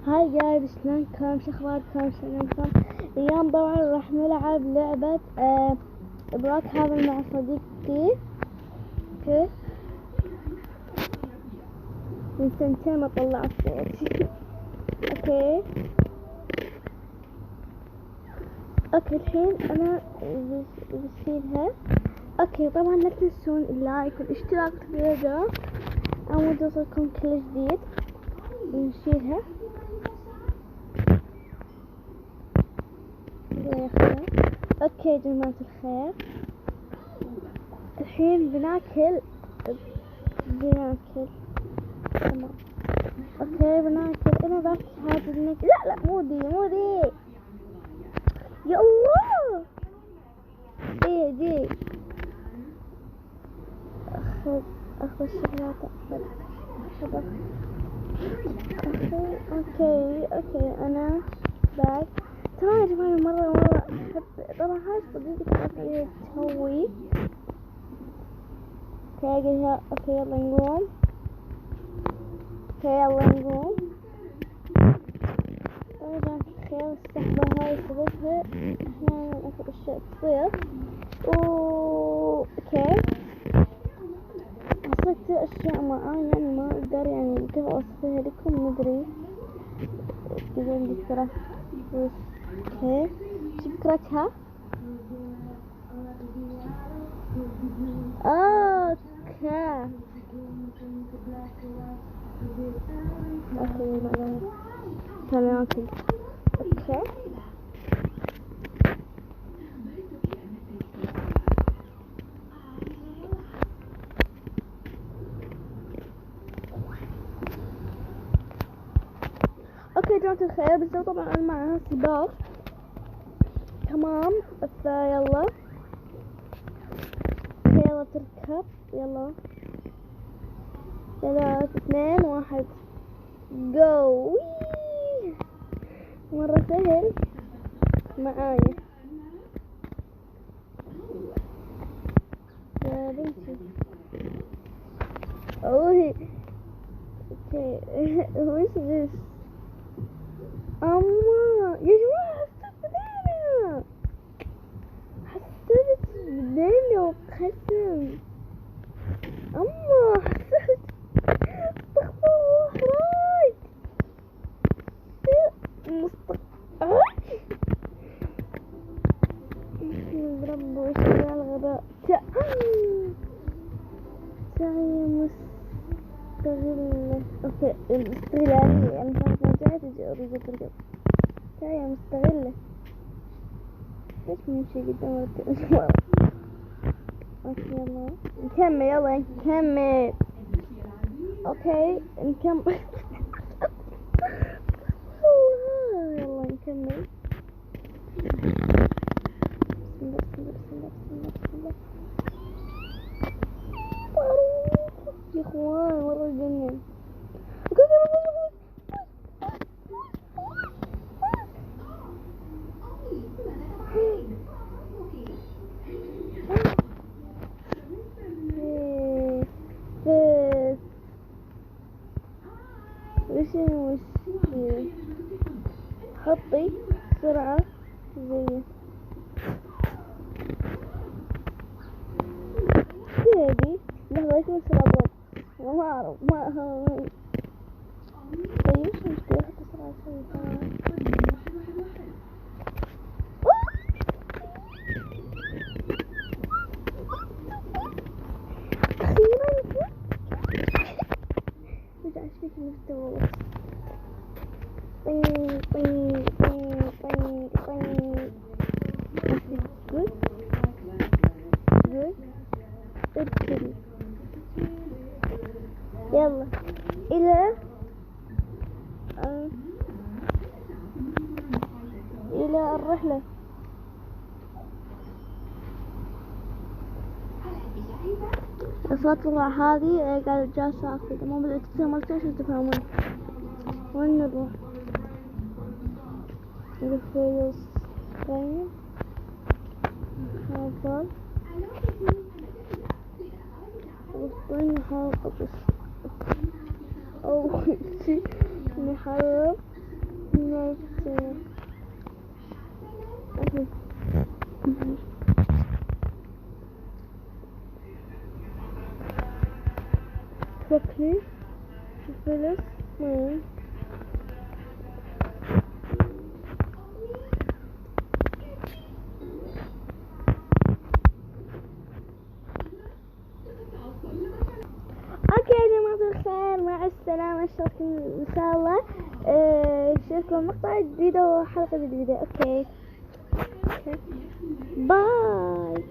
هاي جايز شلونكم؟ شخباركم؟ شلونكم؟ اليوم طبعا راح نلعب لعبة بلوك هذا مع صديقتي. اوكي من سنتين ما طلعت صوتي. اوكي الحين انا بشيلها. اوكي طبعا لا تنسون اللايك والاشتراك في الفيديو عشان يوصلكم كل جديد. نشيلها. اوكي يا جماعة الخير، الحين بناكل. تمام. اوكي بناكل. انا بس هذا لا مو دي يا الله. دي اخذ الشوكولاتة. اوكي انا باك. ترى يا جماعة مرة احب. طبعا هاي صديقتي تعرف عليها تسوي. اوكي يلا نقوم. طبعا تخيل السحبة هاي سببها احيانا اكو اشياء تصير. اوكي حصلت اشياء معاي يعني ما اقدر يعني كيف اوصفها لكم مدري. بدون ذكرى. اوكي شكرتها. اوكي تمام. اوكي جماعة الخير، بس طبعا انا معها سباق. تمام فيلا. يلا تركب. يلا 3 2 1 جو. مرة سهل معايا يا بنتي. اوكي وش ذس؟ اما يا جماعة حسيت بديني وقسم. اما حسيت استغفر الله رايك رب وش الغباء. سعي مستغلة. اوكي الاستغلالية يعني كانت مرجعة تجي تركب. سعي مستغلة. ليش نمشي قدام التلفزيون؟ اوكي يلا نكمل. اوكي نكمل. يلا نكمل. يا اخوان والله جنن. وش المشكلة؟ حطي بسرعة زي هذي. لحظة يكون سرعة ما أعرف طيب وش المشكلة؟ حطي بسرعة أخيرا رجع شفيك المستوى. ابتدي. يلا إلى الرحلة. أصوات الرع هذه قاعدة جالسة أخذ ما بدأت تفهم شو تفهمون. وين نروح؟ الفيروس طيب حاضر وطين حاضر أول شي نحرك فكري فلس اوكي يا جماعة الخير، مع السلامة. اشوفكم ان شاء الله اشوفكم مقطع جديد وحلقة جديدة. اوكي باي.